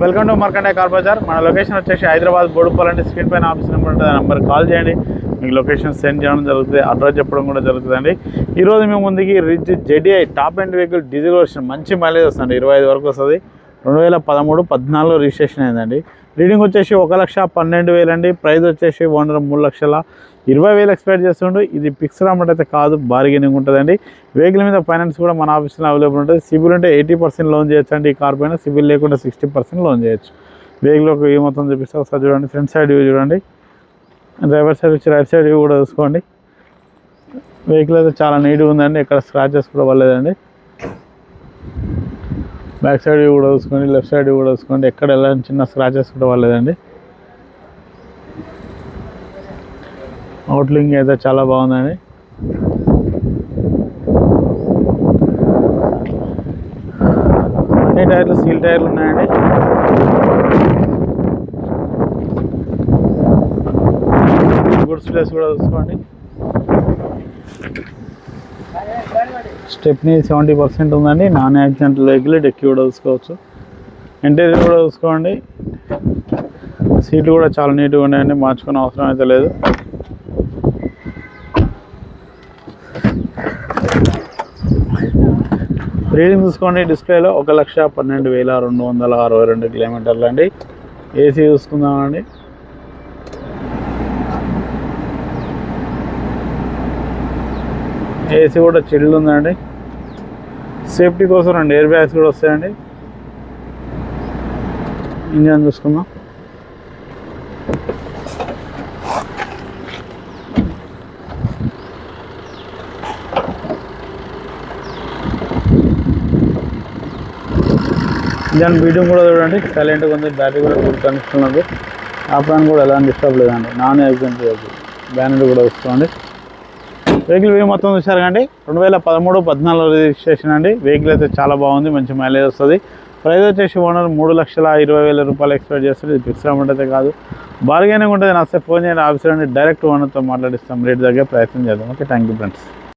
Welcome to Markande car bazaar. మన location వచ్చేసి Hyderabad Boduppal screen పైన ఆఫీస్ నెంబర్ ఉంటుంది. ఆ నెంబర్కి కాల్ చేయండి, మీకు లొకేషన్ సెండ్ చేయడం జరుగుతుంది, అడ్రస్ చెప్పడం కూడా జరుగుతుందండి. ఈరోజు మేము ముందుకి rich JDI top end vehicle diesel version మంచి మైలేజ్ వస్తుంది, 25 వరకు వస్తుంది. 2013-14 రిజిస్ట్రేషన్ అయిందండి. రీడింగ్ వచ్చేసి 1,12,000 అండి. ప్రైస్ వచ్చేసి ఓనర్ 3,20,000 ఎక్స్పెక్ట్ చేస్తుండే. ఇది ఫిక్స్డ్ అమౌంట్ అయితే కాదు, బార్గెనింగ్ ఉంటుందండి. వెహికల్ మీద ఫైనాన్స్ కూడా మన ఆఫీస్లో అవైలబుల్ ఉంటుంది. సిబిల్ ఉంటే 80% లోన్ చేయొచ్చు అండి. ఈ కార్ పైన సిబిల్ లేకుండా 60% లోన్ చేయొచ్చు. వెహికల్ ఒక వ్యూ మొత్తం చూపిస్తే ఒకసారి చూడండి. ఫ్రంట్ సైడ్ వ్యూ చూడండి, డ్రైవర్ సైడ్ వచ్చి రైట్ సైడ్ వ్యూ కూడా చూసుకోండి. వెహికల్ అయితే చాలా నీట్గా ఉందండి, ఎక్కడ స్క్రాచెస్ కూడా పడలేదండి. బ్యాక్ సైడ్ వ్యూ కూడా చూసుకోండి, లెఫ్ట్ సైడ్ వ్యూ కూడా చూసుకోండి, ఎక్కడ ఎలాంటి చిన్న స్క్రాచెస్ కూడా పడలేదండి. అవుట్లుకింగ్ అయితే చాలా బాగుందండి. అన్ని టైర్లు స్టీల్ టైర్లు ఉన్నాయండి. గుడ్స్ ప్లేస్ కూడా చూసుకోండి. స్టెప్నీ 70% ఉందండి. Non accidental vehicle. డెక్కి కూడా చూసుకోవచ్చు. ఇంటీరియర్ కూడా చూసుకోండి. సీట్లు కూడా చాలా నీట్గా ఉన్నాయండి, మార్చుకునే అవసరం అయితే లేదు. రీడింగ్ చూసుకోండి. డిస్ప్లేలో 1,12,262 కిలోమీటర్లు అండి. ఏసీ చూసుకుందామండి. ఏసీ కూడా చిల్డ్ ఉందండి. సేఫ్టీ కోసం 2 ఎయిర్ బ్యాగ్స్ కూడా వస్తాయండి. ఇంజన్ చూసుకుందాం. ఇంజన్ బీటింగ్ కూడా చూడండి, సైలెంట్గా ఉంది. బ్యాటరీ కూడా గుడ్ కండిషన్ ఉంది. ఆపడానికి కూడా ఎలాంటి డిస్టర్బ్ లేదండి. Non accident vehicle. బ్యానర్ కూడా వస్తుంది. వెహికల్ వ్యూ మొత్తం చూసారు కండి. 2013-14 రిజిస్ట్రేషన్ అండి. వెహికల్ అయితే చాలా బాగుంది, మంచి మైలేజ్ వస్తుంది. ప్రైస్ వచ్చేసి ఓనర్ 3,20,000 రూపాయలు ఎక్స్పెక్ట్ చేస్తుంది. ఇది ఫిక్స్డ్ అమౌంట్ అయితే కాదు, బార్గెనింగ్ ఉంటుంది. నచ్చితే ఫోన్ చేయండి, ఆఫీసర్ అండి డైరెక్ట్ ఓనర్తో మాట్లాడిస్తాం. రేట్ తగ్గే ప్రయత్నం చేద్దాం. Okay, thank you friends.